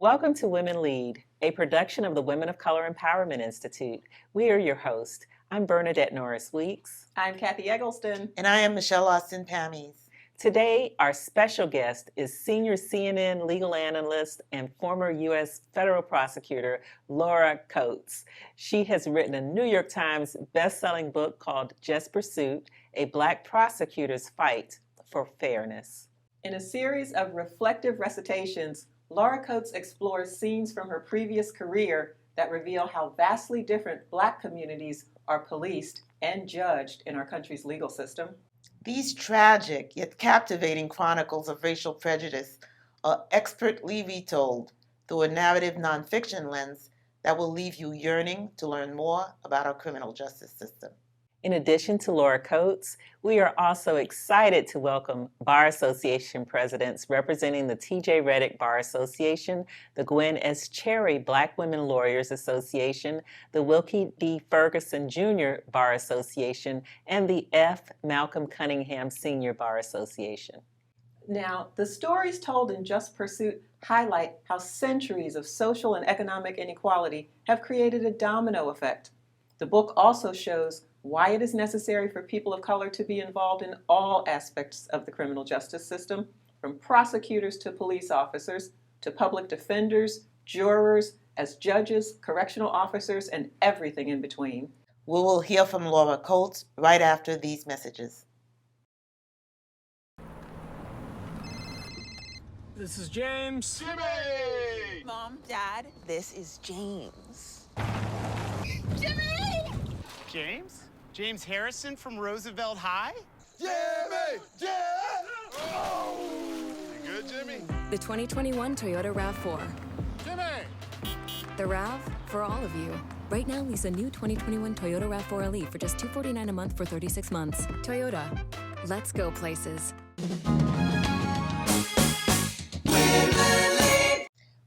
Welcome to Women Lead, a production of the Women of Color Empowerment Institute. We are your host. I'm Bernadette Norris Weeks. I'm Kathy Eggleston. And I am Michelle Austin Pammies. Today, our special guest is senior CNN legal analyst and former U.S. federal prosecutor Laura Coates. She has written a New York Times best-selling book called Just Pursuit, A Black Prosecutor's Fight for Fairness. In a series of reflective recitations, Laura Coates explores scenes from her previous career that reveal how vastly different Black communities are policed and judged in our country's legal system. These tragic yet captivating chronicles of racial prejudice are expertly retold through a narrative nonfiction lens that will leave you yearning to learn more about our criminal justice system. In addition to Laura Coates, we are also excited to welcome Bar Association presidents representing the T.J. Reddick Bar Association, the Gwen S. Cherry Black Women Lawyers Association, the Wilkie D. Ferguson Jr. Bar Association, and the F. Malcolm Cunningham Sr. Bar Association. Now, the stories told in Just Pursuit highlight how centuries of social and economic inequality have created a domino effect. The book also shows why it is necessary for people of color to be involved in all aspects of the criminal justice system, from prosecutors to police officers, to public defenders, jurors, as judges, correctional officers, and everything in between. We will hear from Laura Coates right after these messages. This is James. Jimmy! Mom, Dad, this is James. Jimmy! James? James Harrison from Roosevelt High? Jimmy! Yeah! Oh! You good, Jimmy? The 2021 Toyota RAV4. Jimmy! The RAV for all of you. Right now, lease a new 2021 Toyota RAV4 Elite for just $249 a month for 36 months. Toyota. Let's go places.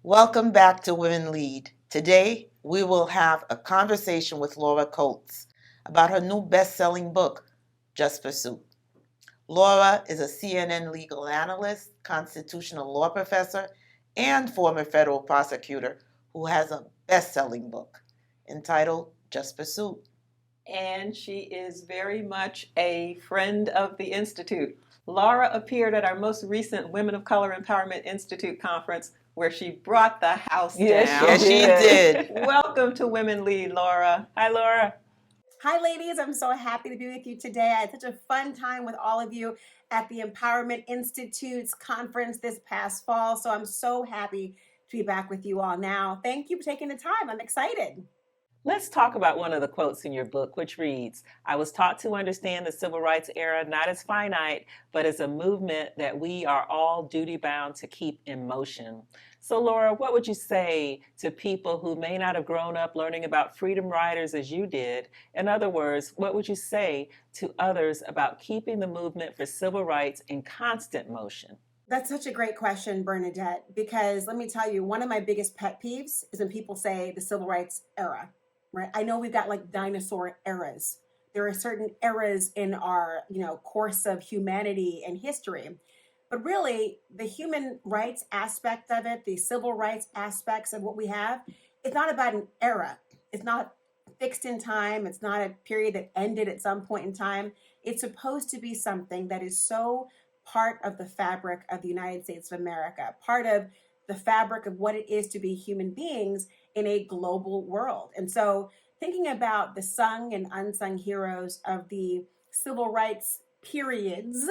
Welcome back to Women Lead. Today, we will have a conversation with Laura Coates about her new best-selling book, Just Pursuit. Laura is a CNN legal analyst, constitutional law professor, and former federal prosecutor who has a best-selling book entitled Just Pursuit. And she is very much a friend of the Institute. Laura appeared at our most recent Women of Color Empowerment Institute conference, where she brought the house down. Yes, she did. Welcome to Women Lead, Laura. Hi, Laura. Hi, ladies. I'm so happy to be with you today. I had such a fun time with all of you at the Empowerment Institute's conference this past fall. So I'm so happy to be back with you all now. Thank you for taking the time. I'm excited. Let's talk about one of the quotes in your book, which reads, "I was taught to understand the civil rights era not as finite, but as a movement that we are all duty-bound to keep in motion." So, Laura, what would you say to people who may not have grown up learning about freedom riders as you did? In other words, what would you say to others about keeping the movement for civil rights in constant motion? That's such a great question, Bernadette, because let me tell you, one of my biggest pet peeves is when people say the civil rights era, right? I know we've got like dinosaur eras. There are certain eras in our, course of humanity and history. But really, the human rights aspect of it, the civil rights aspects of what we have, it's not about an era. It's not fixed in time. It's not a period that ended at some point in time. It's supposed to be something that is so part of the fabric of the United States of America, part of the fabric of what it is to be human beings in a global world. And so thinking about the sung and unsung heroes of the civil rights periods,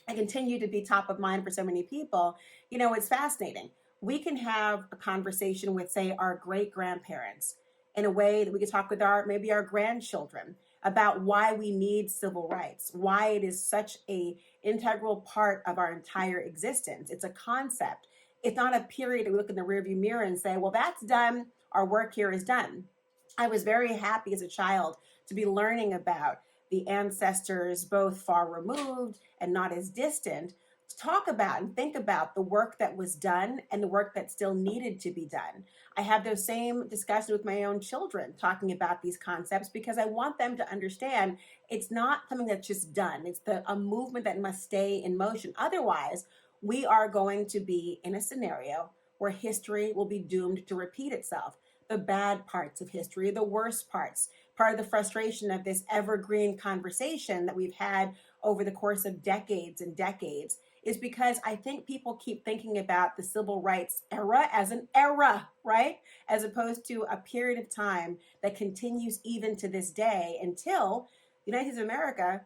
I continue to be top of mind for so many people. It's fascinating. We can have a conversation with, say, our great-grandparents in a way that we can talk with maybe our grandchildren about why we need civil rights, why it is such a integral part of our entire existence. It's a concept. It's not a period that we look in the rearview mirror and say, well, that's done. Our work here is done. I was very happy as a child to be learning about the ancestors, both far removed and not as distant, to talk about and think about the work that was done and the work that still needed to be done. I have those same discussions with my own children, talking about these concepts, because I want them to understand it's not something that's just done. It's a movement that must stay in motion. Otherwise, we are going to be in a scenario where history will be doomed to repeat itself. The bad parts of history, the worst parts, part of the frustration of this evergreen conversation that we've had over the course of decades and decades is because I think people keep thinking about the civil rights era as an era, right? As opposed to a period of time that continues even to this day until the United States of America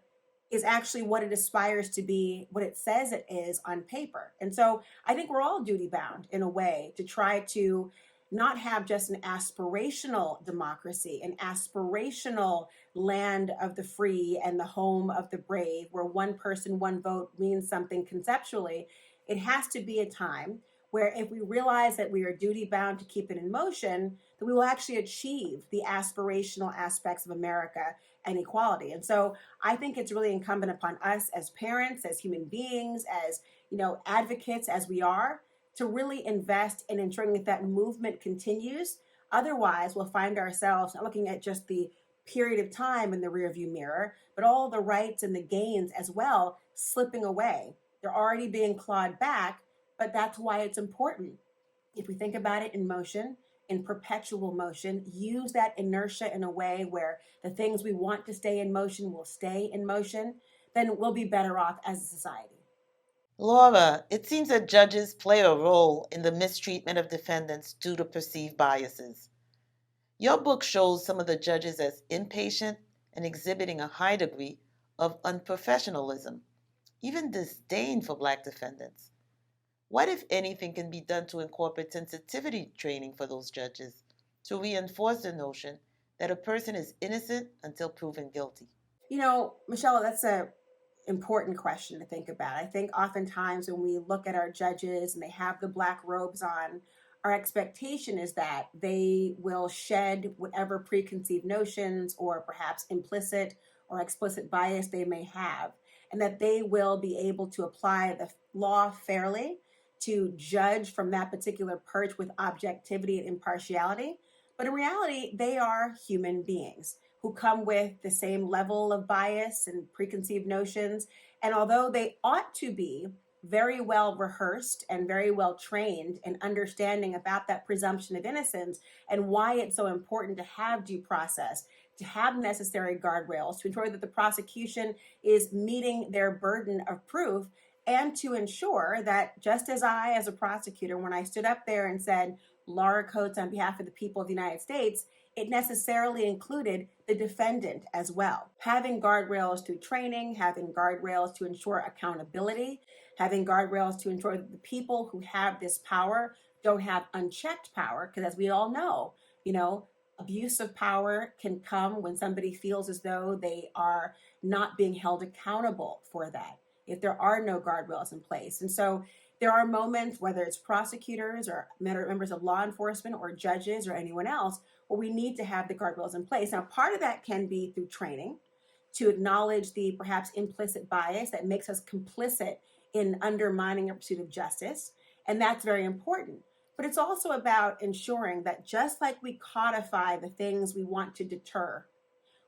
is actually what it aspires to be, what it says it is on paper. And so I think we're all duty bound in a way to try to not have just an aspirational democracy, an aspirational land of the free and the home of the brave, where one person, one vote means something conceptually. It has to be a time where if we realize that we are duty bound to keep it in motion, that we will actually achieve the aspirational aspects of America and equality. And so I think it's really incumbent upon us as parents, as human beings, as advocates as we are, to really invest in ensuring that that movement continues. Otherwise, we'll find ourselves not looking at just the period of time in the rearview mirror, but all the rights and the gains as well slipping away. They're already being clawed back, but that's why it's important. If we think about it in motion, in perpetual motion, use that inertia in a way where the things we want to stay in motion will stay in motion, then we'll be better off as a society. Laura, it seems that judges play a role in the mistreatment of defendants due to perceived biases. Your book shows some of the judges as impatient and exhibiting a high degree of unprofessionalism, even disdain for Black defendants. What, if anything, can be done to incorporate sensitivity training for those judges to reinforce the notion that a person is innocent until proven guilty? Michelle, that's an important question to think about. I think oftentimes when we look at our judges and they have the Black robes on, our expectation is that they will shed whatever preconceived notions or perhaps implicit or explicit bias they may have, and that they will be able to apply the law fairly, to judge from that particular perch with objectivity and impartiality. But in reality, they are human beings who come with the same level of bias and preconceived notions. And although they ought to be very well rehearsed and very well trained in understanding about that presumption of innocence and why it's so important to have due process, to have necessary guardrails, to ensure that the prosecution is meeting their burden of proof, and to ensure that just as I, as a prosecutor, when I stood up there and said, Laura Coates on behalf of the people of the United States, it necessarily included the defendant as well. Having guardrails through training, having guardrails to ensure accountability, having guardrails to ensure that the people who have this power don't have unchecked power, because as we all know, abuse of power can come when somebody feels as though they are not being held accountable for that, if there are no guardrails in place. And so there are moments, whether it's prosecutors or members of law enforcement or judges or anyone else, where we need to have the guardrails in place. Now, part of that can be through training to acknowledge the perhaps implicit bias that makes us complicit in undermining a pursuit of justice. And that's very important. But it's also about ensuring that just like we codify the things we want to deter,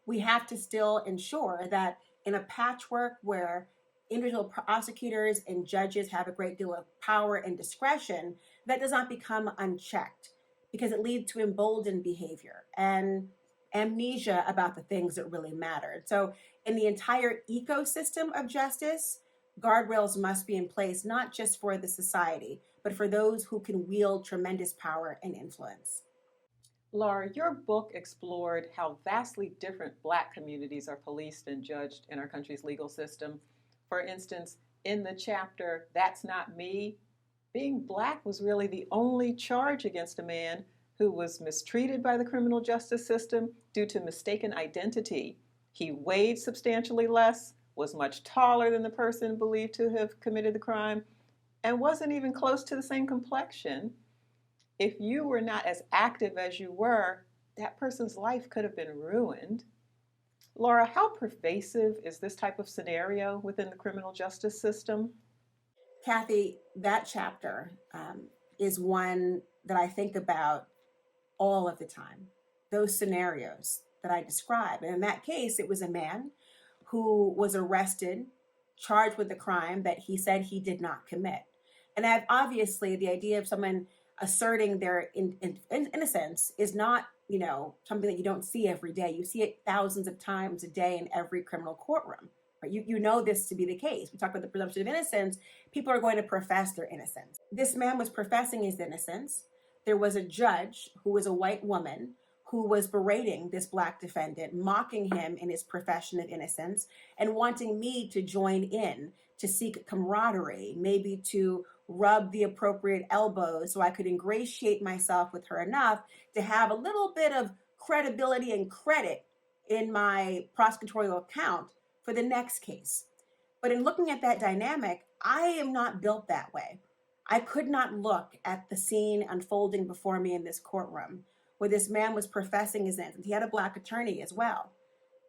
we have to still ensure that in a patchwork where individual prosecutors and judges have a great deal of power and discretion, that does not become unchecked, because it leads to emboldened behavior and amnesia about the things that really matter. So in the entire ecosystem of justice, guardrails must be in place, not just for the society, but for those who can wield tremendous power and influence. Laura, your book explored how vastly different Black communities are policed and judged in our country's legal system. For instance, in the chapter, That's Not Me, being Black was really the only charge against a man who was mistreated by the criminal justice system due to mistaken identity. He weighed substantially less, was much taller than the person believed to have committed the crime, and wasn't even close to the same complexion. If you were not as active as you were, that person's life could have been ruined. Laura, how pervasive is this type of scenario within the criminal justice system? Kathy, that chapter is one that I think about all of the time. Those scenarios that I describe. And in that case, it was a man who was arrested, charged with a crime that he said he did not commit. And obviously, the idea of someone asserting their innocence is not, something that you don't see every day. You see it thousands of times a day in every criminal courtroom. Right? You know this to be the case. We talk about the presumption of innocence. People are going to profess their innocence. This man was professing his innocence. There was a judge who was a white woman who was berating this Black defendant, mocking him in his profession of innocence, and wanting me to join in to seek camaraderie, maybe to rub the appropriate elbows so I could ingratiate myself with her enough to have a little bit of credibility and credit in my prosecutorial account for the next case. But in looking at that dynamic, I am not built that way. I could not look at the scene unfolding before me in this courtroom where this man was professing his innocence. He had a Black attorney as well.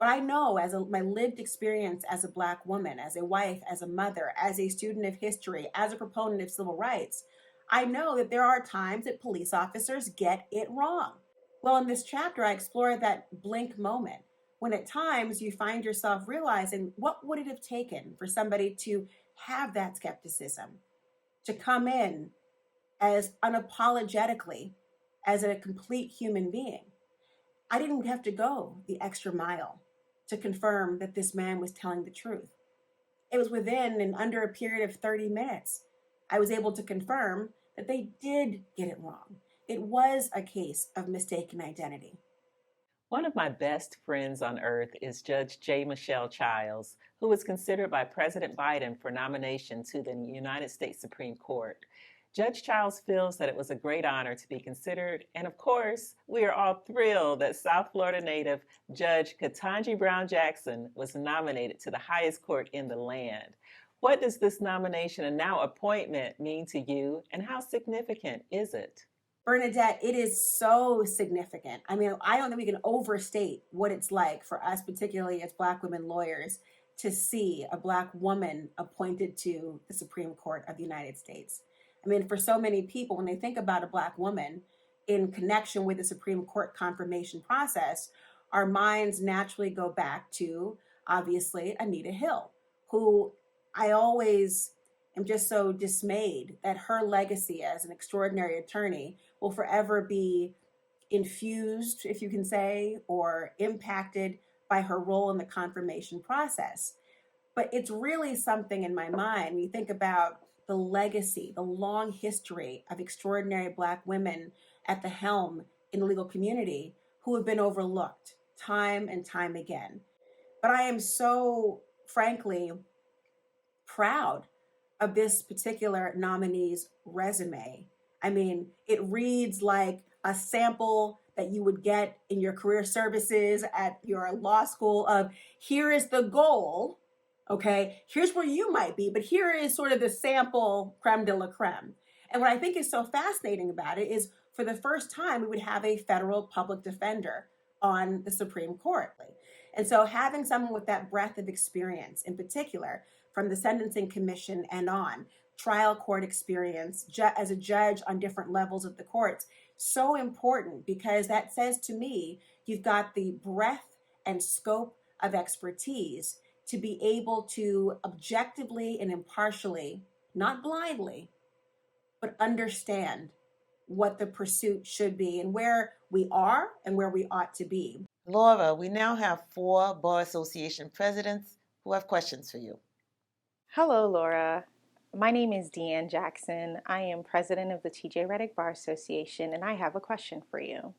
But I know, my lived experience as a Black woman, as a wife, as a mother, as a student of history, as a proponent of civil rights, I know that there are times that police officers get it wrong. Well, in this chapter, I explore that blink moment when at times you find yourself realizing, what would it have taken for somebody to have that skepticism, to come in as unapologetically as a complete human being? I didn't have to go the extra mile to confirm that this man was telling the truth. It was within and under a period of 30 minutes, I was able to confirm that they did get it wrong. It was a case of mistaken identity. One of my best friends on earth is Judge J. Michelle Childs, who was considered by President Biden for nomination to the United States Supreme Court. Judge Childs feels that it was a great honor to be considered, and of course, we are all thrilled that South Florida native Judge Ketanji Brown Jackson was nominated to the highest court in the land. What does this nomination and now appointment mean to you, and how significant is it? Bernadette, it is so significant. I mean, I don't think we can overstate what it's like for us, particularly as Black women lawyers, to see a Black woman appointed to the Supreme Court of the United States. I mean, for so many people, when they think about a Black woman in connection with the Supreme Court confirmation process, our minds naturally go back to, obviously, Anita Hill, who I always am just so dismayed that her legacy as an extraordinary attorney will forever be infused, if you can say, or impacted by her role in the confirmation process. But it's really something in my mind when you think about the legacy, the long history of extraordinary Black women at the helm in the legal community who have been overlooked time and time again. But I am so, frankly, proud of this particular nominee's resume. I mean, it reads like a sample that you would get in your career services at your law school of, here is the goal. Okay, here's where you might be, but here is sort of the sample creme de la creme. And what I think is so fascinating about it is for the first time, we would have a federal public defender on the Supreme Court. And so having someone with that breadth of experience, in particular, from the Sentencing Commission and on, trial court experience as a judge on different levels of the courts, so important because that says to me, you've got the breadth and scope of expertise to be able to objectively and impartially, not blindly, but understand what the pursuit should be and where we are and where we ought to be. Laura, we now have 4 Bar Association presidents who have questions for you. Hello, Laura. My name is Deanne Jackson. I am president of the TJ Reddick Bar Association, and I have a question for you.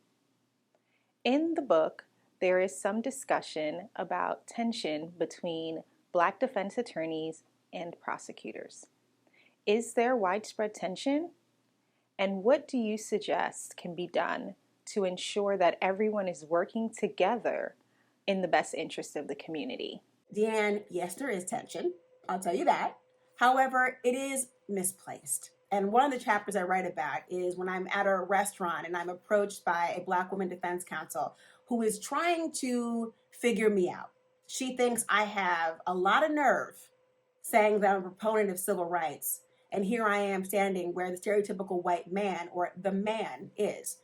In the book, there is some discussion about tension between Black defense attorneys and prosecutors. Is there widespread tension? And what do you suggest can be done to ensure that everyone is working together in the best interest of the community? Deanne, yes, there is tension. I'll tell you that. However, it is misplaced. And one of the chapters I write about is when I'm at a restaurant and I'm approached by a Black woman defense counsel who is trying to figure me out. She thinks I have a lot of nerve saying that I'm a proponent of civil rights. And here I am standing where the stereotypical white man or the man is.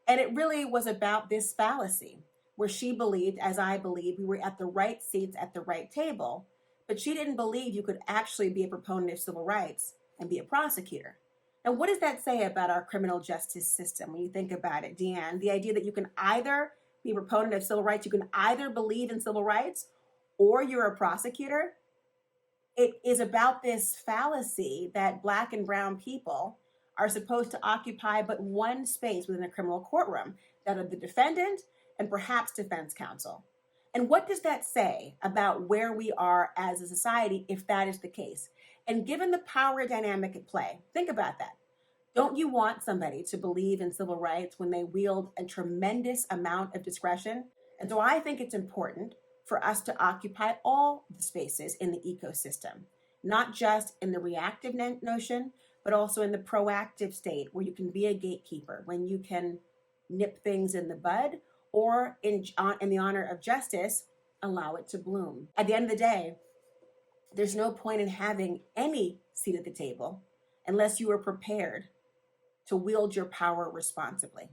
And it really was about this fallacy where she believed, as I believe, we were at the right seats at the right table. But she didn't believe you could actually be a proponent of civil rights and be a prosecutor. And what does that say about our criminal justice system when you think about it, Deanne? The idea that you can either be a proponent of civil rights, you can either believe in civil rights, or you're a prosecutor. It is about this fallacy that Black and brown people are supposed to occupy but one space within a criminal courtroom, that of the defendant and perhaps defense counsel. And what does that say about where we are as a society if that is the case? And given the power dynamic at play, think about that. Don't you want somebody to believe in civil rights when they wield a tremendous amount of discretion? And so I think it's important for us to occupy all the spaces in the ecosystem, not just in the reactive notion, but also in the proactive state where you can be a gatekeeper, when you can nip things in the bud, or in the honor of justice, allow it to bloom. At the end of the day, there's no point in having any seat at the table unless you are prepared to wield your power responsibly,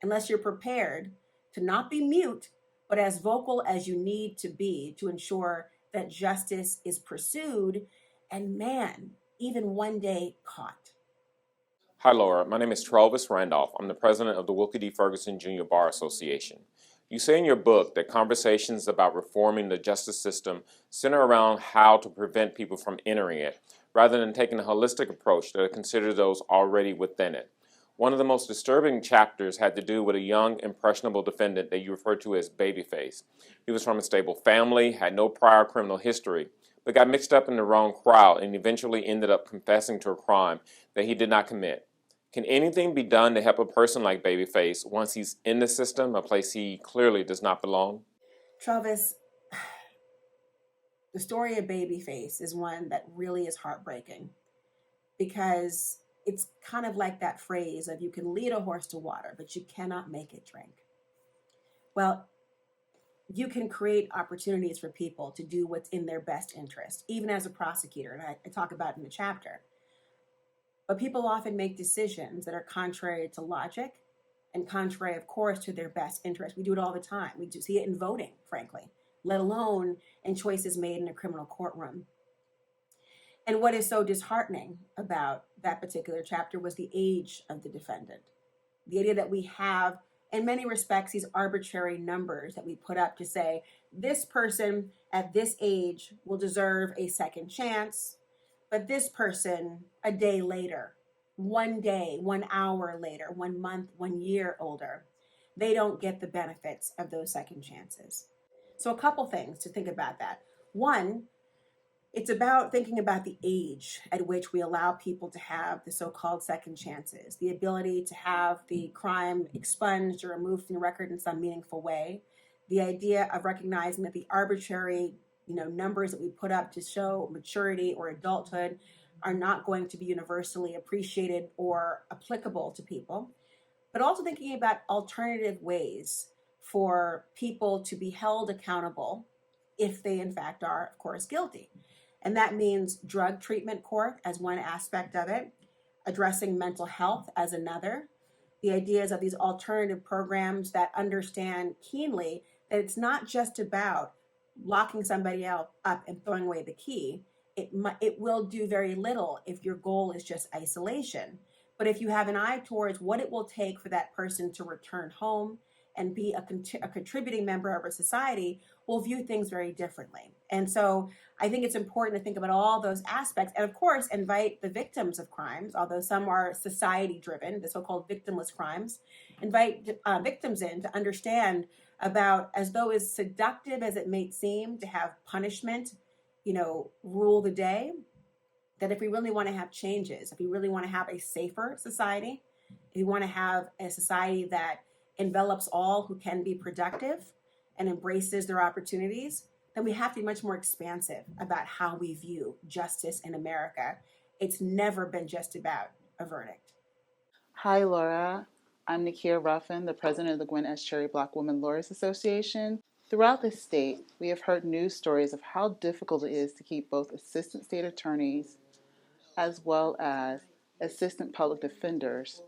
unless you're prepared to not be mute, but as vocal as you need to be to ensure that justice is pursued and, man, even one day caught. Hi, Laura. My name is Travis Randolph. I'm the president of the Wilkie D. Ferguson Jr. Bar Association. You say in your book that conversations about reforming the justice system center around how to prevent people from entering it, rather than taking a holistic approach that considers those already within it. One of the most disturbing chapters had to do with a young, impressionable defendant that you referred to as Babyface. He was from a stable family, had no prior criminal history, but got mixed up in the wrong crowd and eventually ended up confessing to a crime that he did not commit. Can anything be done to help a person like Babyface once he's in the system, a place he clearly does not belong? Travis, the story of Babyface is one that really is heartbreaking, because it's kind of like that phrase of you can lead a horse to water, but you cannot make it drink. Well, you can create opportunities for people to do what's in their best interest, even as a prosecutor, and I talk about it in the chapter. But people often make decisions that are contrary to logic and contrary, of course, to their best interest. We do it all the time. We do see it in voting, frankly, let alone in choices made in a criminal courtroom. And what is so disheartening about that particular chapter was the age of the defendant. The idea that we have, in many respects, these arbitrary numbers that we put up to say, this person at this age will deserve a second chance, but this person a day later, 1 day, 1 hour later, 1 month, 1 year older, they don't get the benefits of those second chances. So a couple things to think about that. One, it's about thinking about the age at which we allow people to have the so-called second chances, the ability to have the crime expunged or removed from the record in some meaningful way, the idea of recognizing that the arbitrary numbers that we put up to show maturity or adulthood are not going to be universally appreciated or applicable to people, but also thinking about alternative ways for people to be held accountable if they in fact are, of course, guilty. And that means drug treatment court as one aspect of it, addressing mental health as another, the ideas of these alternative programs that understand keenly that it's not just about locking somebody up and throwing away the key. It will do very little if your goal is just isolation. But if you have an eye towards what it will take for that person to return home and be a contributing member of our society, we'll view things very differently. And so I think it's important to think about all those aspects and, of course, invite the victims of crimes, although some are society-driven, the so-called victimless crimes, invite victims in to understand about, as though as seductive as it may seem to have punishment, rule the day, that if we really want to have changes, if we really want to have a safer society, if we want to have a society that envelops all who can be productive and embraces their opportunities, then we have to be much more expansive about how we view justice in America. It's never been just about a verdict. Hi, Laura. I'm Nakia Ruffin, the president of the Gwen S. Cherry Black Women Lawyers Association. Throughout the state, we have heard news stories of how difficult it is to keep both assistant state attorneys as well as assistant public defenders.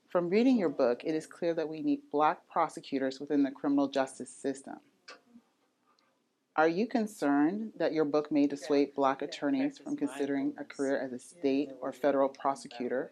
From reading your book, it is clear that we need Black prosecutors within the criminal justice system. Are you concerned that your book may dissuade Black attorneys from considering a career as a state or federal prosecutor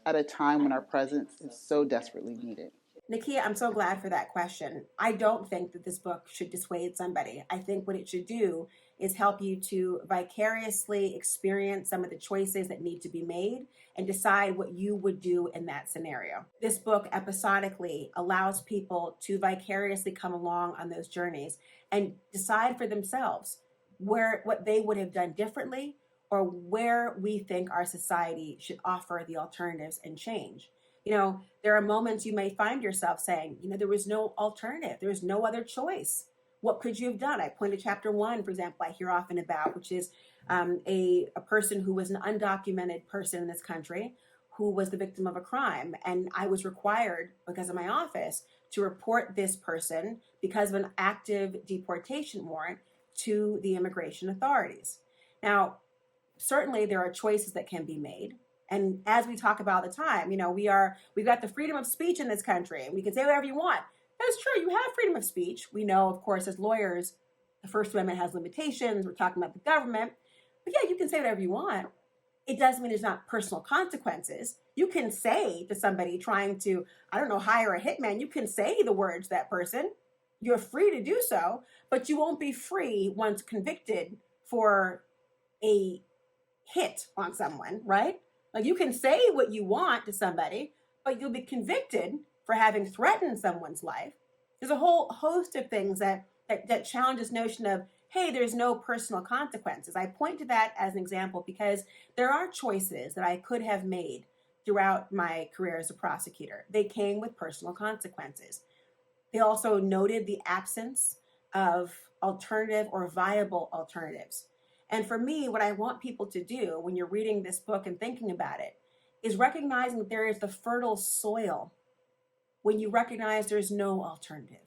at a time when our presence is so desperately needed? Nakia, I'm so glad for that question. I don't think that this book should dissuade somebody. I think what it should do is help you to vicariously experience some of the choices that need to be made and decide what you would do in that scenario. This book episodically allows people to vicariously come along on those journeys and decide for themselves what they would have done differently or where we think our society should offer the alternatives and change. There are moments you may find yourself saying, there was no alternative. There was no other choice. What could you have done? I point to chapter 1, for example, I hear often about, which is a person who was an undocumented person in this country who was the victim of a crime. And I was required, because of my office, to report this person because of an active deportation warrant to the immigration authorities. Now, certainly there are choices that can be made. And as we talk about all the time, we've got the freedom of speech in this country, and we can say whatever you want. That's true. You have freedom of speech. We know, of course, as lawyers, the First Amendment has limitations. We're talking about the government. But yeah, you can say whatever you want. It doesn't mean there's not personal consequences. You can say to somebody trying to, hire a hitman, you can say the words to that person. You're free to do so, but you won't be free once convicted for a hit on someone, right? Like, you can say what you want to somebody, but you'll be convicted for having threatened someone's life. There's a whole host of things that challenge this notion of, hey, there's no personal consequences. I point to that as an example because there are choices that I could have made throughout my career as a prosecutor. They came with personal consequences. They also noted the absence of alternative or viable alternatives. And for me, what I want people to do when you're reading this book and thinking about it is recognizing that there is the fertile soil when you recognize there's no alternative.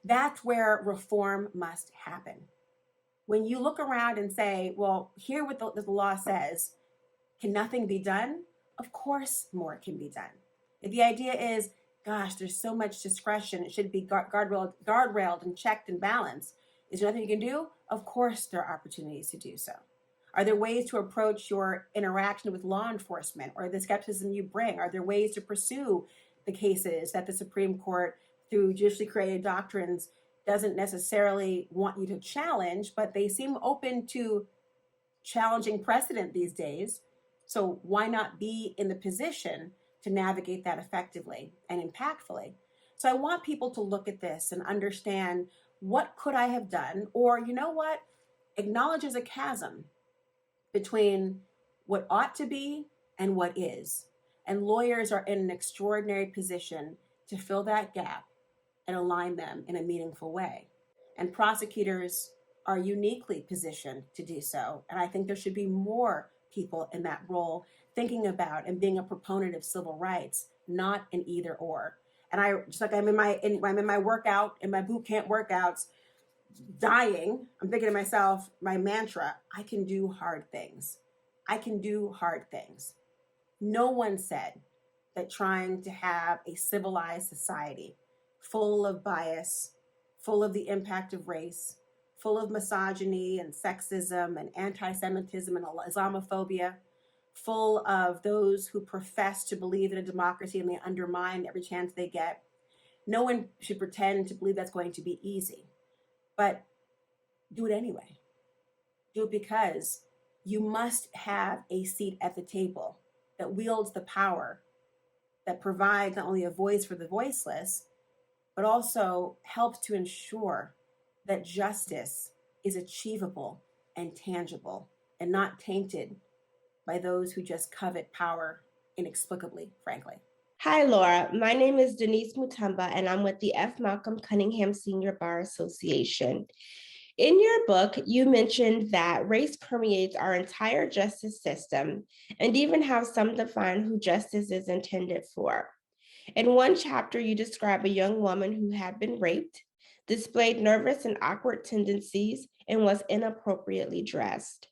That's where reform must happen. When you look around and say, well, hear what the law says, can nothing be done? Of course, more can be done. If the idea is, gosh, there's so much discretion, it should be guardrailed and checked and balanced. Is there nothing you can do? Of course, there are opportunities to do so. Are there ways to approach your interaction with law enforcement or the skepticism you bring? Are there ways to pursue the cases that the Supreme Court, through judicially created doctrines, doesn't necessarily want you to challenge, but they seem open to challenging precedent these days? So why not be in the position to navigate that effectively and impactfully? So I want people to look at this and understand, what could I have done? Or, acknowledge there's a chasm between what ought to be and what is. And lawyers are in an extraordinary position to fill that gap and align them in a meaningful way. And prosecutors are uniquely positioned to do so. And I think there should be more people in that role thinking about and being a proponent of civil rights, not an either or. And I'm in my workout, in my boot camp workouts, dying, I'm thinking to myself, my mantra, I can do hard things. I can do hard things. No one said that trying to have a civilized society full of bias, full of the impact of race, full of misogyny and sexism and anti-Semitism and Islamophobia, full of those who profess to believe in a democracy and they undermine every chance they get. No one should pretend to believe that's going to be easy, but do it anyway. Do it because you must have a seat at the table that wields the power, that provides not only a voice for the voiceless, but also helps to ensure that justice is achievable and tangible and not tainted by those who just covet power inexplicably, frankly. Hi, Laura. My name is Denise Mutumba, and I'm with the F. Malcolm Cunningham Senior Bar Association. In your book, you mentioned that race permeates our entire justice system and even how some define who justice is intended for. In one chapter, you describe a young woman who had been raped, displayed nervous and awkward tendencies, and was inappropriately dressed.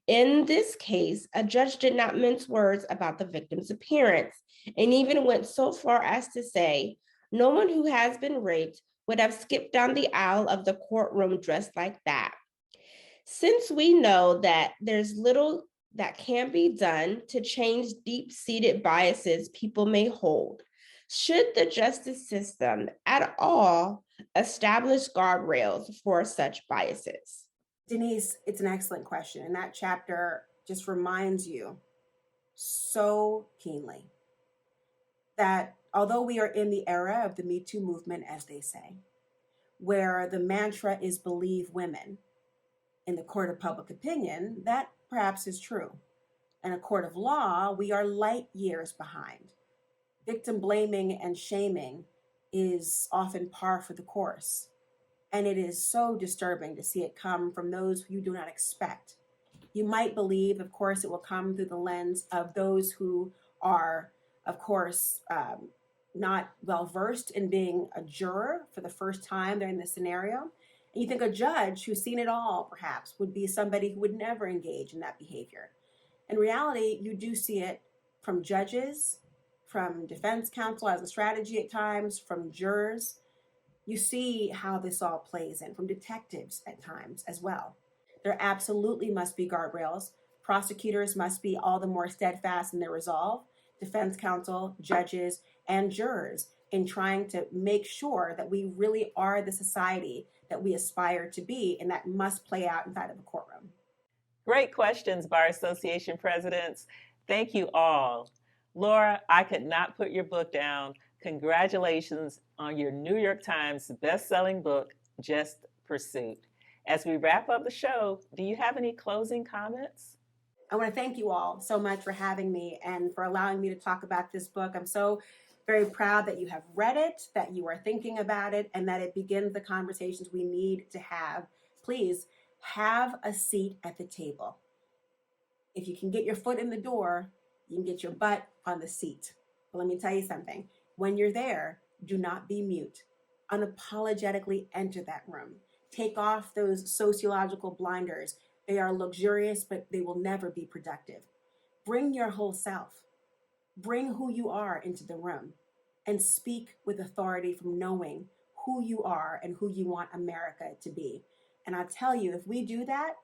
In this case, a judge did not mince words about the victim's appearance and even went so far as to say, no one who has been raped would have skipped down the aisle of the courtroom dressed like that. Since we know that there's little that can be done to change deep-seated biases people may hold? Should the justice system at all establish guardrails for such biases? Denise, it's an excellent question. And that chapter just reminds you so keenly that although we are in the era of the Me Too movement, as they say, where the mantra is believe women, in the court of public opinion, that perhaps is true. In a court of law, we are light years behind. Victim blaming and shaming is often par for the course. And it is so disturbing to see it come from those who you do not expect. You might believe, of course, it will come through the lens of those who are, of course, not well versed in being a juror for the first time they're in this scenario. And you think a judge who's seen it all, perhaps, would be somebody who would never engage in that behavior. In reality, you do see it from judges, from defense counsel as a strategy at times, from jurors. You see how this all plays in, from detectives at times as well. There absolutely must be guardrails. Prosecutors must be all the more steadfast in their resolve. Defense counsel, judges, and jurors in trying to make sure that we really are the society that we aspire to be, and that must play out inside of the courtroom. Great questions, Bar Association presidents. Thank you all. Laura, I could not put your book down. Congratulations on your New York Times best-selling book, Just Pursuit. As we wrap up the show, do you have any closing comments? I want to thank you all so much for having me and for allowing me to talk about this book. I'm so very proud that you have read it, that you are thinking about it, and that it begins the conversations we need to have. Please have a seat at the table. If you can get your foot in the door, you can get your butt on the seat. But let me tell you something. When you're there, do not be mute. Unapologetically enter that room. Take off those sociological blinders. They are luxurious, but they will never be productive. Bring your whole self. Bring who you are into the room and speak with authority from knowing who you are and who you want America to be. And I'll tell you, if we do that,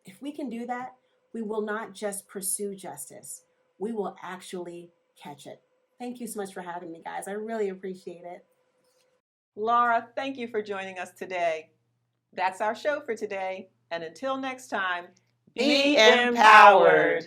if we can do that, we will not just pursue justice. We will actually catch it. Thank you so much for having me, guys. I really appreciate it. Laura, thank you for joining us today. That's our show for today. And until next time, be empowered.